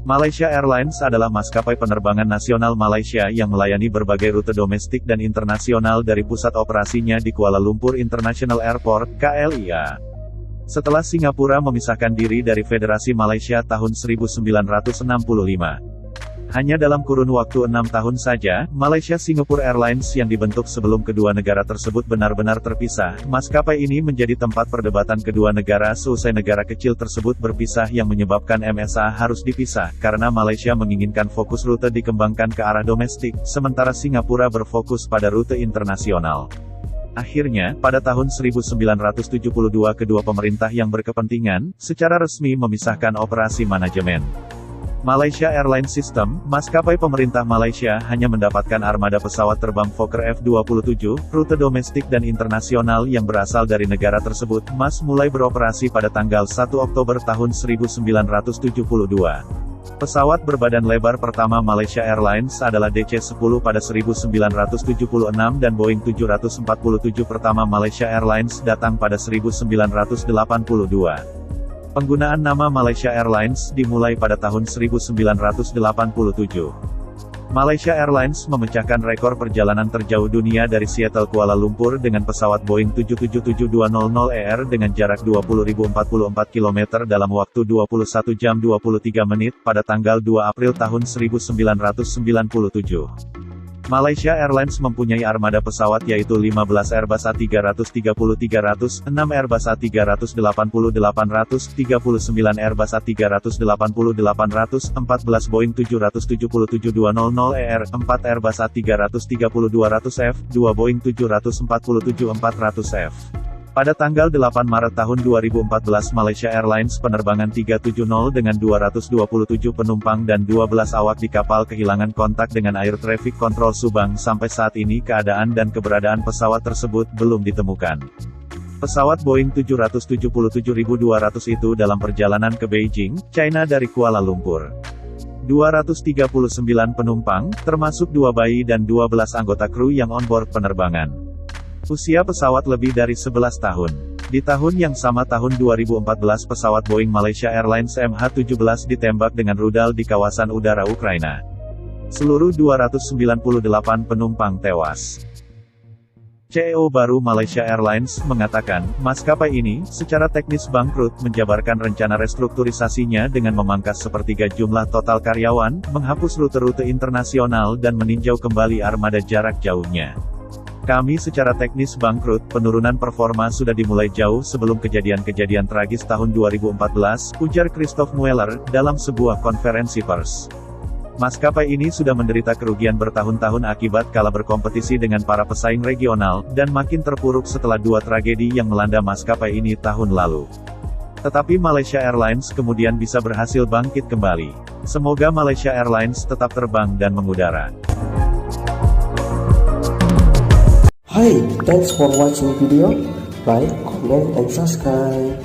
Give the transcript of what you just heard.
Malaysia Airlines adalah maskapai penerbangan nasional Malaysia yang melayani berbagai rute domestik dan internasional dari pusat operasinya di Kuala Lumpur International Airport, KLIA. Setelah Singapura memisahkan diri dari Federasi Malaysia tahun 1965. Hanya dalam kurun waktu 6 tahun saja, Malaysia-Singapore Airlines yang dibentuk sebelum kedua negara tersebut benar-benar terpisah. Maskapai ini menjadi tempat perdebatan kedua negara seusai negara kecil tersebut berpisah yang menyebabkan MSA harus dipisah, karena Malaysia menginginkan fokus rute dikembangkan ke arah domestik, sementara Singapura berfokus pada rute internasional. Akhirnya, pada tahun 1972 kedua pemerintah yang berkepentingan, secara resmi memisahkan operasi manajemen. Malaysia Airlines System, maskapai pemerintah Malaysia hanya mendapatkan armada pesawat terbang Fokker F-27, rute domestik dan internasional yang berasal dari negara tersebut, mulai beroperasi pada tanggal 1 Oktober tahun 1972. Pesawat berbadan lebar pertama Malaysia Airlines adalah DC-10 pada 1976 dan Boeing 747 pertama Malaysia Airlines datang pada 1982. Penggunaan nama Malaysia Airlines dimulai pada tahun 1987. Malaysia Airlines memecahkan rekor perjalanan terjauh dunia dari Seattle Kuala Lumpur dengan pesawat Boeing 777-200ER dengan jarak 20.044 km dalam waktu 21 jam 23 menit pada tanggal 2 April tahun 1997. Malaysia Airlines mempunyai armada pesawat yaitu 15 Airbus A330-300, 6 Airbus A380-800, 39 Airbus A380-800, 14 Boeing 777-200ER, 4 Airbus A330-200F, 2 Boeing 747-400F. Pada tanggal 8 Maret tahun 2014 Malaysia Airlines penerbangan 370 dengan 227 penumpang dan 12 awak di kapal kehilangan kontak dengan Air Traffic Control Subang. Sampai saat ini keadaan dan keberadaan pesawat tersebut belum ditemukan. Pesawat Boeing 777-200 itu dalam perjalanan ke Beijing, China dari Kuala Lumpur. 239 penumpang, termasuk 2 bayi dan 12 anggota kru yang onboard penerbangan. Usia pesawat lebih dari 11 tahun. Di tahun yang sama tahun 2014 pesawat Boeing Malaysia Airlines MH17 ditembak dengan rudal di kawasan udara Ukraina. Seluruh 298 penumpang tewas. CEO baru Malaysia Airlines mengatakan, maskapai ini, secara teknis bangkrut, menjabarkan rencana restrukturisasinya dengan memangkas sepertiga jumlah total karyawan, menghapus rute-rute internasional dan meninjau kembali armada jarak jauhnya. Kami secara teknis bangkrut, penurunan performa sudah dimulai jauh sebelum kejadian-kejadian tragis tahun 2014, ujar Christophe Mueller, dalam sebuah konferensi pers. Maskapai ini sudah menderita kerugian bertahun-tahun akibat kalah berkompetisi dengan para pesaing regional, dan makin terpuruk setelah 2 tragedi yang melanda maskapai ini tahun lalu. Tetapi Malaysia Airlines kemudian bisa berhasil bangkit kembali. Semoga Malaysia Airlines tetap terbang dan mengudara. Hi, thanks for watching video. Like, comment, and subscribe.